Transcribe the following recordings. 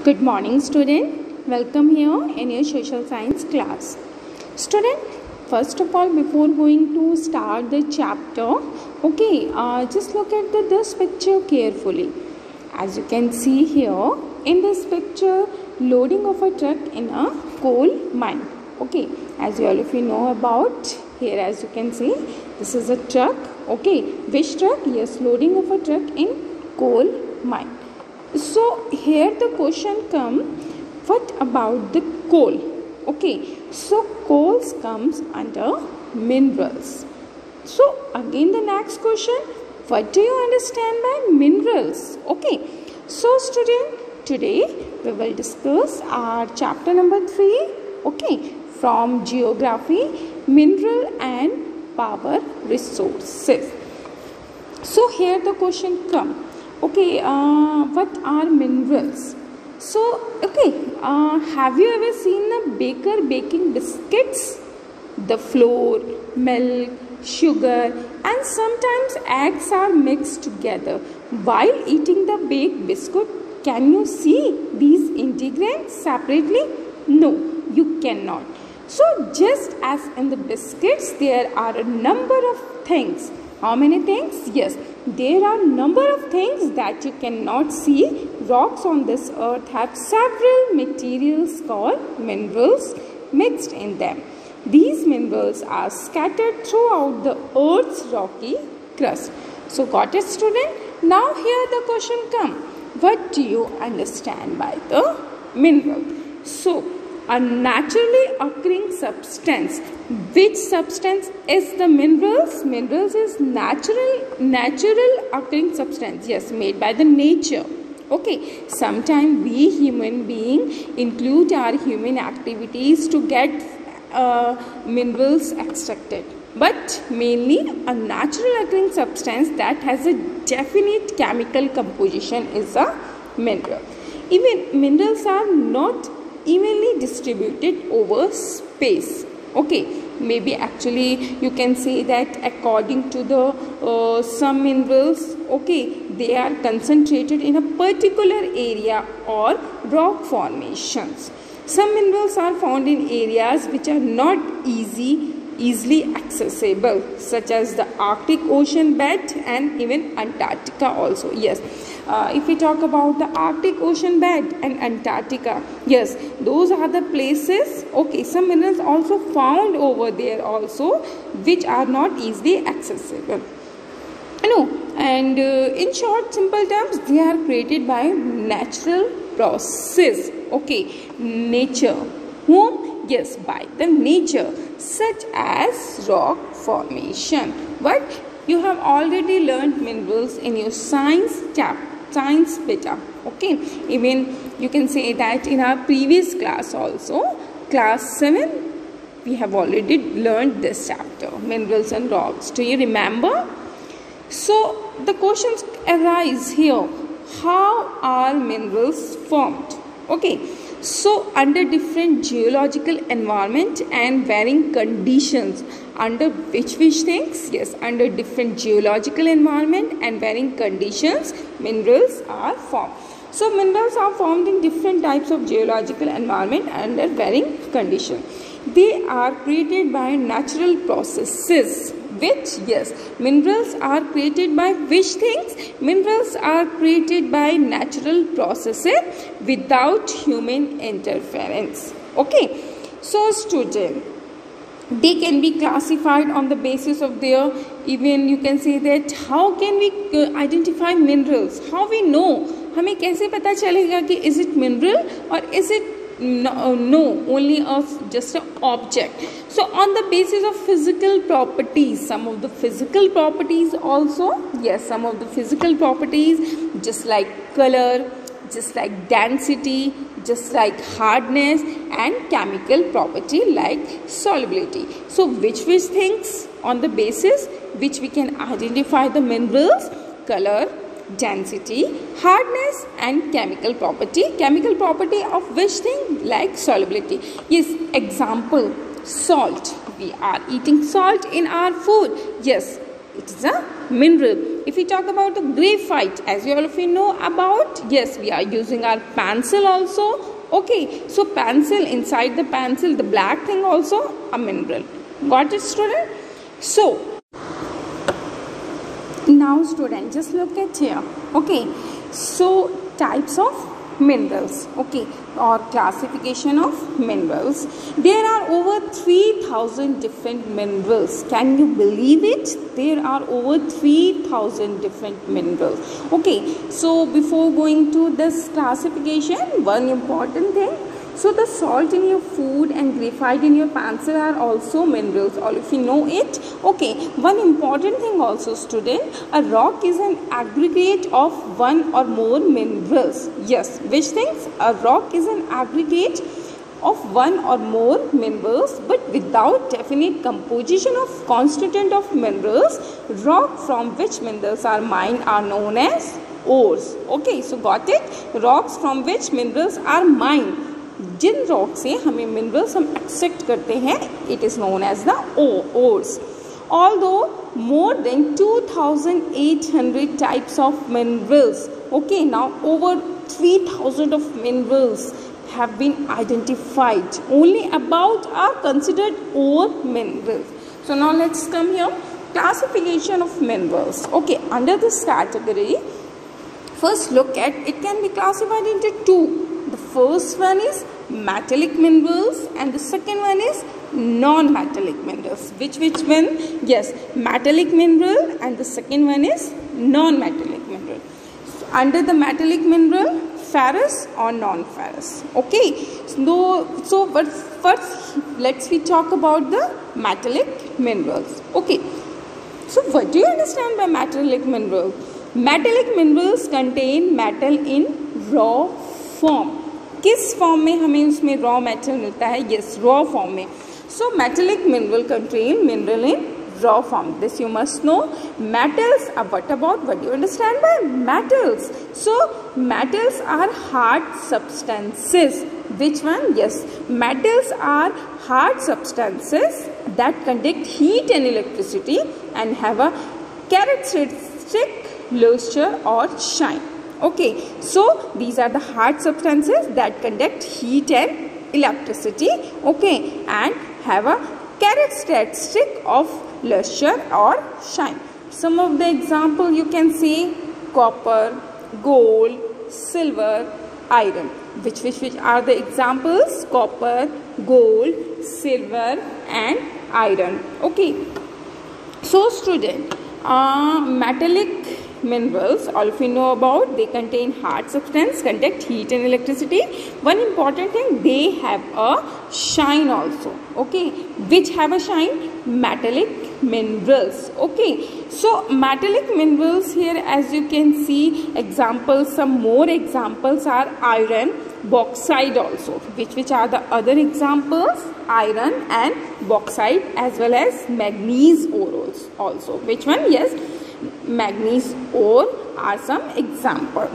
Good morning, student. Welcome here in your social science class. Student, first of all, before going to start the chapter, just look at this picture carefully. As you can see here, in this picture, loading of a truck in a coal mine. Okay, as all of you know about here, as you can see, this is a truck. Okay, which truck? Yes, loading of a truck in coal mine. So here the question comes, what about the coal? Okay, so coals comes under minerals. So again the next question, what do you understand by minerals? Okay, so student, today we will discuss our chapter number 3, okay, from geography, mineral and power resources. So here the question comes. Okay, what are minerals? So, have you ever seen a baker baking biscuits? The flour, milk, sugar and sometimes eggs are mixed together. While eating the baked biscuit, can you see these ingredients separately? No, you cannot. So, just as in the biscuits, there are a number of things. How many things? Yes, there are number of things that you cannot see. Rocks on this earth have several materials called minerals mixed in them. These minerals are scattered throughout the earth's rocky crust. So got it, student? Now here the question comes. What do you understand by the mineral? So a naturally occurring substance. Which substance is the minerals? Minerals is natural occurring substance. Yes, made by the nature. Okay, sometimes we human beings include our human activities to get minerals extracted. But mainly a natural occurring substance that has a definite chemical composition is a mineral. Even minerals are not evenly distributed over space. Okay, maybe actually you can say that according to the some minerals, okay, they are concentrated in a particular area or rock formations. Some minerals are found in areas which are not easily accessible, such as the Arctic Ocean bed and even Antarctica also. Yes, if we talk about the Arctic Ocean bed and Antarctica, yes, those are the places, okay, some minerals also found over there also which are not easily accessible. And in short, simple terms, they are created by natural process. Okay, nature. Whom? Yes, by the nature, such as rock formation. But you have already learned minerals in your science beta. Okay, even you can say that in our previous class also, class 7, we have already learned this chapter, minerals and rocks. Do you remember? So the questions arise here. How are minerals formed? Okay, so under different geological environment and varying conditions, under which things? Yes, under different geological environment and varying conditions, minerals are formed. So minerals are formed in different types of geological environment under varying conditions. They are created by natural processes. Which? Yes, minerals are created by which things? Minerals are created by natural processes without human interference. Okay, so student, they can be classified on the basis of their, even you can say that how can we identify minerals? How we know? हमें कैसे पता चलेगा कि is it mineral or is it no, only of just an object? So on the basis of physical properties, some of the physical properties also, yes, some of the physical properties just like color, just like density, just like hardness and chemical property like solubility. So which things on the basis which we can identify the minerals? Color, density, hardness and chemical property. Chemical property of which thing? Like solubility. Yes, example, salt. We are eating salt in our food. Yes, it is a mineral. if we talk about the graphite, as you all of you know about, yes, we are using our pencil also. Okay, so pencil, inside the pencil, the black thing also a mineral. Got it, student? So now student, just look at here. Okay, so types of minerals, okay, or classification of minerals. There are over 3,000 different minerals. Can you believe it? There are over 3,000 different minerals. Okay, so before going to this classification, one important thing. So the salt in your food and graphite in your pencil are also minerals. All of you know it. Okay, one important thing also, student, a rock is an aggregate of one or more minerals. Yes, which things? A rock is an aggregate of one or more minerals, but without definite composition of constituent of minerals. Rock from which minerals are mined are known as ores. Okay, so got it? Rocks from which minerals are mined, जिन rock से हमें minerals हम extract करते हैं, it is known as the ores. Although more than 2,800 types of minerals, okay, now over 3,000 of minerals have been identified. Only about are considered ore minerals. So now let's come here. Classification of minerals. Okay, under this category, first look at, it can be classified into two. The first one is metallic minerals and the second one is non-metallic minerals. Which one? Yes, metallic mineral and the second one is non-metallic mineral. So under the metallic mineral, ferrous or non-ferrous. Okay, but first let's we talk about the metallic minerals. Okay, so what do you understand by metallic mineral? Metallic minerals contain metal in raw form. किस form में हमें उसमें raw metal मिलता है? Yes, raw form में. So metallic mineral contain mineral in raw form. This you must know. Metals, what about, what do you understand by metals? So metals are hard substances. Which one? Yes, metals are hard substances that conduct heat and electricity and have a characteristic luster or shine. Okay, so these are the hard substances that conduct heat and electricity, okay, and have a characteristic of luster or shine. Some of the example you can see: copper, gold, silver, iron. Which are the examples? Copper, gold, silver and iron. Okay, so student, metallic minerals, all of you know about, they contain hard substance, conduct heat and electricity. One important thing, they have a shine also. Okay, which have a shine? Metallic minerals. Okay, so metallic minerals here, as you can see examples, some more examples are iron, bauxite also. Which are the other examples? Iron and bauxite, as well as manganese ore also. Which one? Yes, manganese ore are some example.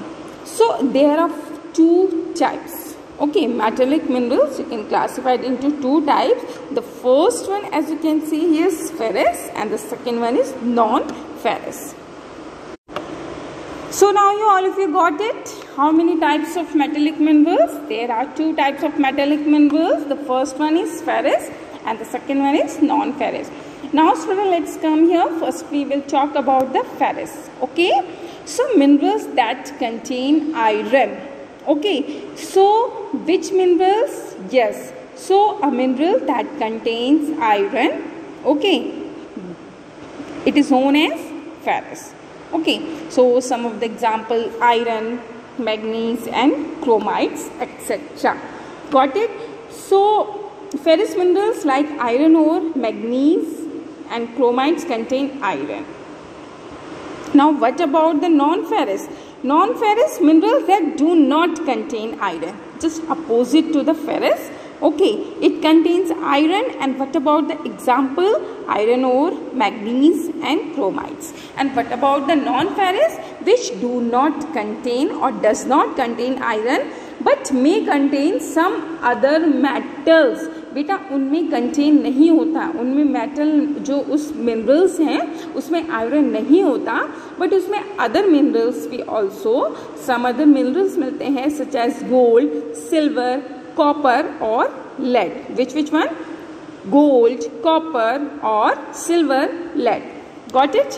So there are two types. Okay, metallic minerals, you can classify it into two types. The first one, as you can see here, is ferrous, and the second one is non-ferrous. So now all of you got it. How many types of metallic minerals? There are two types of metallic minerals. The first one is ferrous and the second one is non-ferrous. Now student, let's come here. First we will talk about the ferrous. Okay, so minerals that contain iron. Okay, so which minerals? Yes, so a mineral that contains iron, okay, it is known as ferrous. Okay, so some of the example: iron, manganese and chromites, etc. Got it? So ferrous minerals like iron ore, manganese and chromites contain iron. Now what about the non-ferrous? Non-ferrous minerals that do not contain iron, just opposite to the ferrous. Okay, it contains iron. And what about the example? Iron ore, manganese and chromites. And what about the non-ferrous, which do not contain or does not contain iron but may contain some other metals. बेटा उनमें contain नहीं होता, उनमें metal जो उस minerals हैं उसमें iron नहीं होता, बट उसमें अदर मिनरल्स भी ऑल्सो सम अदर मिनरल्स मिलते हैं such as gold, silver, copper और lead. Which one? Gold, copper और silver, lead. Got it?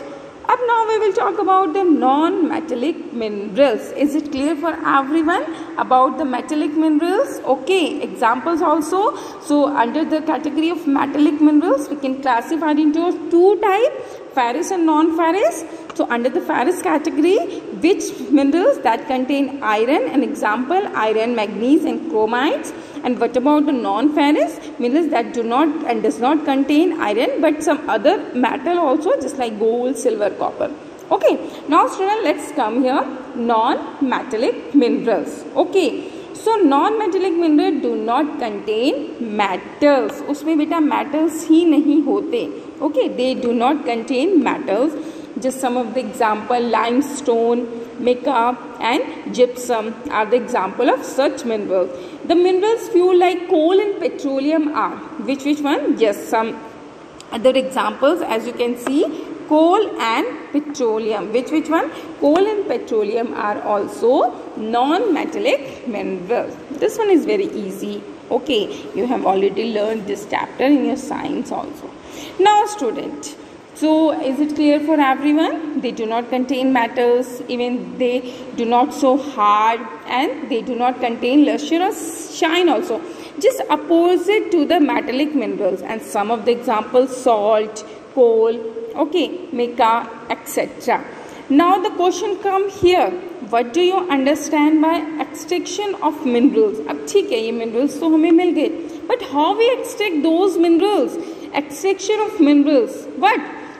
Up now we will talk about the non-metallic minerals. Is it clear for everyone about the metallic minerals? Okay, examples also. So under the category of metallic minerals, we can classify into two types, ferrous and non-ferrous. So under the ferrous category, which minerals that contain iron? An example, iron, manganese and chromites. And what about the non-ferrous minerals that do not and does not contain iron but some other metal also, just like gold, silver, copper. Okay, now student, let's come here, non-metallic minerals. Okay, so non-metallic mineral do not contain metals. उसमें बेटा metals ही नहीं होते. Okay, they do not contain metals. Just some of the example, limestone, mica and gypsum are the example of such minerals. The minerals fuel like coal and petroleum are which one? Yes, some other examples as you can see, coal and petroleum. Which one? Coal and petroleum are also non-metallic minerals. This one is very easy. Okay, you have already learned this chapter in your science also. Now student, so is it clear for everyone? They do not contain metals, even they do not so hard, and they do not contain luster or shine also. Just opposite to the metallic minerals. And some of the examples, salt, coal, okay, mica, etc. Now the question come here, what do you understand by extraction of minerals? अब ठीक है, ये minerals तो हमें मिल गए, but how we extract those minerals? Extraction of minerals, what?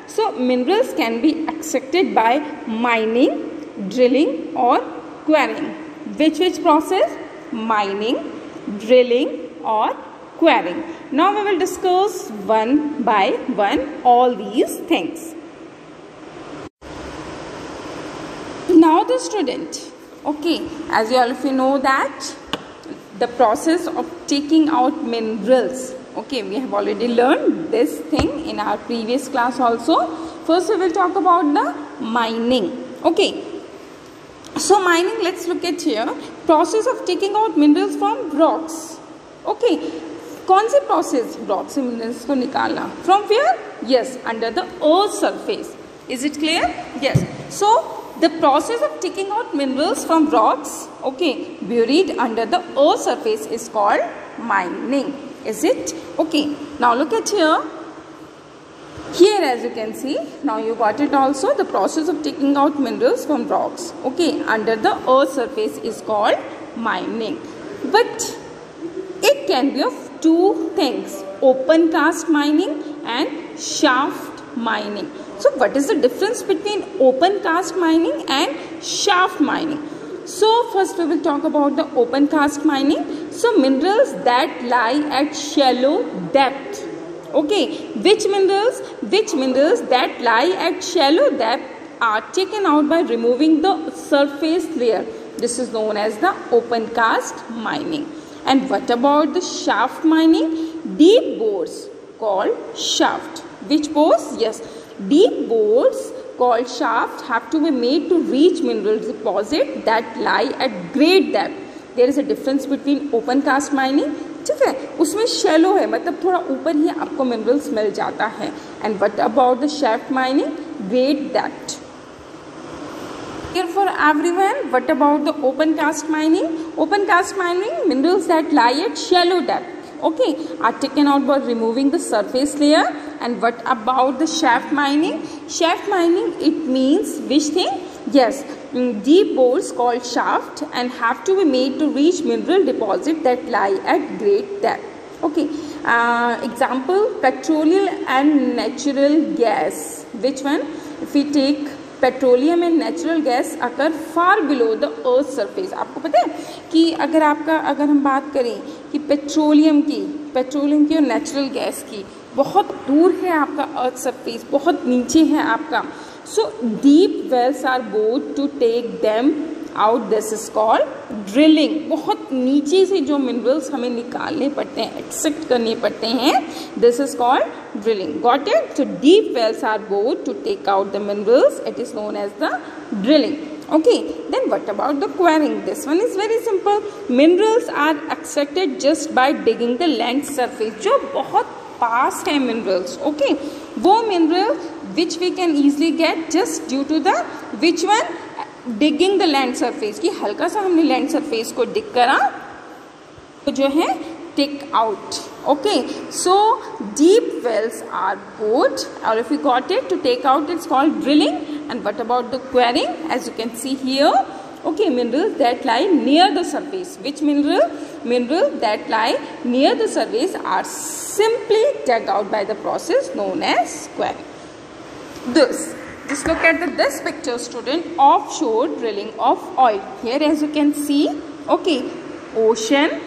So minerals can be extracted by mining, drilling or quarrying. Which process? Mining, drilling or quarrying. Now we will discuss one by one all these things. Now the student, okay, as you all of you know that the process of taking out minerals. Okay, we have already learned this thing in our previous class also. First we will talk about the mining. Okay, so mining, let's look at here, process of taking out minerals from rocks. Okay, कौन से process? rock से minerals को निकालना. From where? Yes, under the earth surface. Is it clear? Yes. So the process of taking out minerals from rocks, okay, buried under the earth surface is called mining. Is it? Okay, now look at here. Here as you can see, now you got it also, the process of taking out minerals from rocks, okay, under the earth surface is called mining. But it can be of two things, open cast mining and shaft mining. So what is the difference between open cast mining and shaft mining? So first we will talk about the open cast mining. So minerals that lie at shallow depth. Okay, which minerals that lie at shallow depth are taken out by removing the surface layer. This is known as the open cast mining. And what about the shaft mining? Deep bores called shaft. Which bores? Yes, deep bores called shaft have to be made to reach mineral deposit that lie at great depth. There is a difference between open cast mining, ठीक है, उसमें shallow है, मतलब थोड़ा ऊपर ही आपको minerals मिल जाता है. And what about the shaft mining? Great depth. Here for everyone, what about the open cast mining? Open cast mining, minerals that lie at shallow depth, okay, are taken out by removing the surface layer. And what about the shaft mining? Shaft mining, it means which thing? Yes, deep bores called shaft and have to be made to reach mineral deposit that lie at great depth. Okay, example, petroleum and natural gas. Which one? If we take petroleum and natural gas occur far below the earth surface. आपको पता है कि अगर हम बात करें कि petroleum की और नेचुरल गैस की बहुत दूर है आपका अर्थ सरफेस, बहुत नीचे है आपका. So deep wells are bored to take them out, this is called drilling. बहुत नीचे से जो minerals हमें निकालने पड़ते हैं, extract करने पड़ते हैं, this is called drilling. Got it? So deep wells are bored to take out the minerals. It is known as the drilling. Okay, then what about the quarrying? This one is very simple. Minerals are extracted just by digging the land surface. जो बहुत पास है minerals, okay, वो mineral which we can easily get just due to the which one, digging the land surface, कि हल्का सा हमने land surface को dig करा तो जो है take out. Okay, so deep wells are bored, or if you got it, to take out, it's called drilling. And what about the quarrying? As you can see here, okay, minerals that lie near the surface. Which mineral? Minerals that lie near the surface are simply dug out by the process known as quarrying. Just look at this picture, student. Offshore drilling of oil. Here, as you can see, okay, ocean.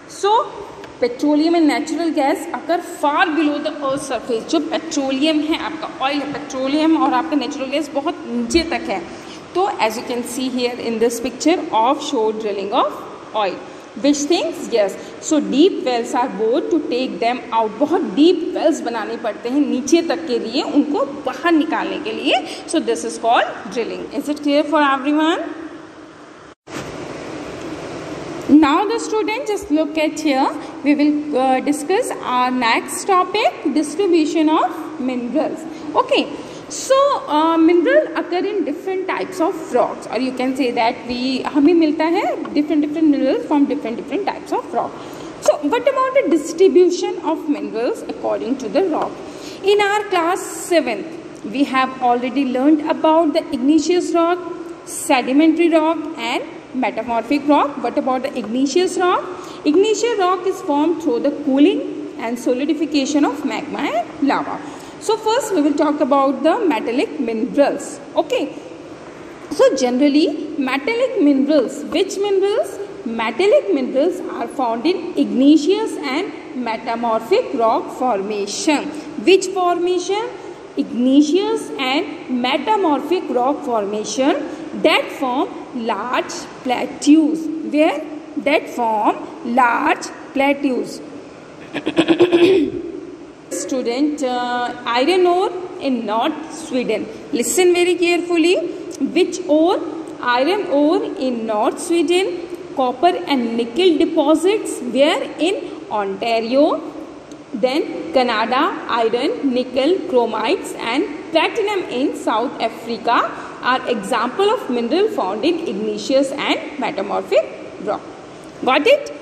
So petroleum and natural gas अगर far below the earth surface, जो petroleum है, आपका oil है, petroleum और आपका natural gas बहुत नीचे तक है, तो as you can see here in this picture, offshore drilling of oil. Which things? Yes, so deep wells are bored to take them out. बहुत डीप वेल्स बनाने पड़ते हैं नीचे तक के लिए, उनको बाहर निकालने के लिए. So this is called drilling. Is it clear for everyone? Now the student, just look at here, we will discuss our next topic, distribution of minerals. Okay, so mineral occur in different types of rocks, or you can say that हमें मिलता है different minerals from different types of rock. So what about the distribution of minerals according to the rock? In our class 7th we have already learned about the igneous rock, sedimentary rock and metamorphic rock. What about the igneous rock? Igneous rock is formed through the cooling and solidification of magma and lava. So first we will talk about the metallic minerals. Okay, so generally metallic minerals, which minerals? Metallic minerals are found in igneous and metamorphic rock formation. Which formation? Igneous and metamorphic rock formation that form large plateaus. Where? That form large plateaus. Student, iron ore in North Sweden. Listen very carefully. Which ore? Iron ore in North Sweden. Copper and nickel deposits. Where? In Ontario. Then Canada, iron, nickel, chromites and platinum in South Africa are example of mineral found in igneous and metamorphic rock. Got it?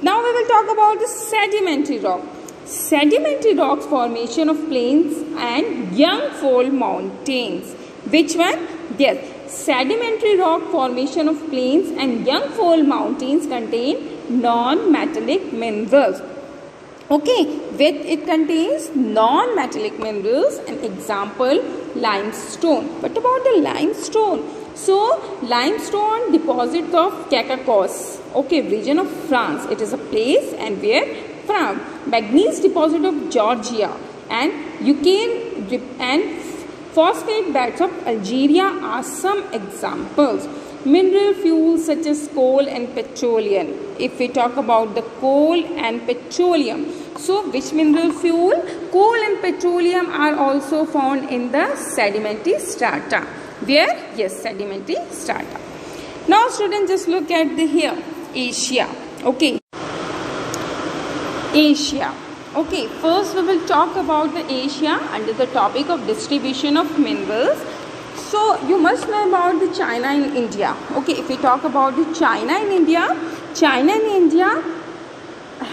Now we will talk about the sedimentary rock. Sedimentary rocks formation of plains and young fold mountains. Which one? Yes, sedimentary rock formation of plains and young fold mountains contain non-metallic minerals. Okay, with it contains non-metallic minerals. An example, limestone. What about the limestone? So limestone deposit of Cacacos, okay, region of France. It is a place and where? France. Manganese deposit of Georgia and Ukraine and phosphate beds of Algeria are some examples. Mineral fuels such as coal and petroleum. If we talk about the coal and petroleum, so which mineral fuel? Coal and petroleum are also found in the sedimentary strata. Where? Yes, sedimentary strata. Now students, just look at the here, Asia. Okay, Asia. Okay, first we will talk about the Asia under the topic of distribution of minerals. So you must know about the China and India. Okay, if we talk about the China and India, China and India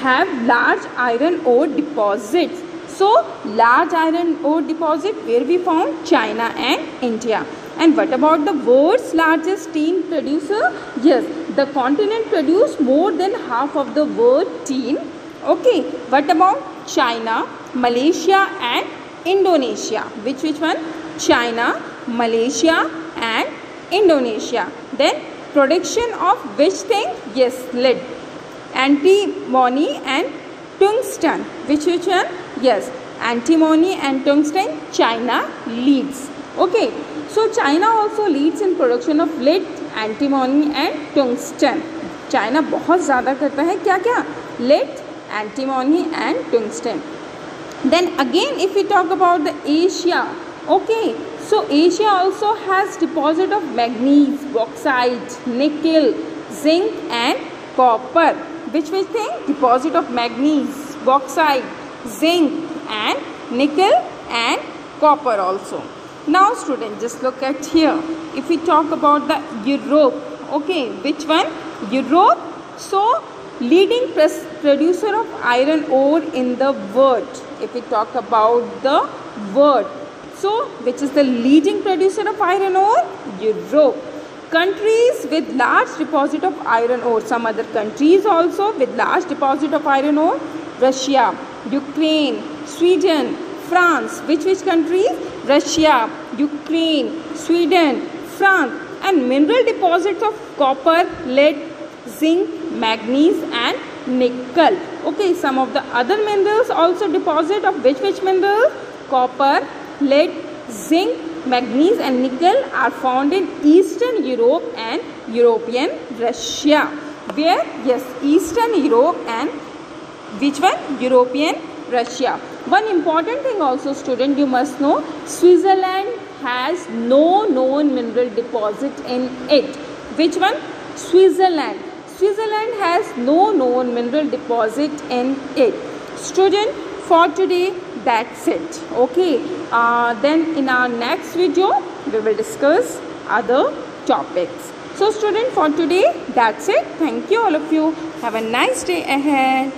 have large iron ore deposits. So large iron ore deposit where we found? China and India. And what about the world's largest tin producer? Yes, the continent produce more than half of the world tin. Okay, what about China, Malaysia and Indonesia? Which one? China, Malaysia and Indonesia. Then production of which thing? Yes, lead, antimony and tungsten. Which one? Yes, antimony and tungsten. China leads. Okay, so China also leads in production of lead, antimony and tungsten. China बहुत ज़्यादा करता है क्या क्या, lead, antimony and tungsten. Then again if we talk about the Asia, okay, so Asia also has deposit of manganese, bauxite, nickel, zinc and copper. Which thing? Deposit of manganese, bauxite, zinc and nickel and copper also. Now students, just look at here. If we talk about the Europe, okay, which one? Europe. So leading producer of iron ore in the world. If we talk about the world, so which is the leading producer of iron ore? Europe. Countries with large deposit of iron ore. Some other countries also with large deposit of iron ore. Russia, Ukraine, Sweden, France. Which countries? Russia, Ukraine, Sweden, France. And mineral deposits of copper, lead, zinc, manganese and nickel. Okay, some of the other minerals also deposit of which minerals? Copper, lead, zinc, manganese and nickel are found in Eastern Europe and European Russia. Where? Yes, Eastern Europe and which one? European Russia. One important thing also student you must know, Switzerland has no known mineral deposit in it. Which one? Switzerland. Switzerland has no known mineral deposit in it. Student, for today that's it. Okay, then in our next video we will discuss other topics. So student, for today that's it. Thank you all of you. Have a nice day ahead.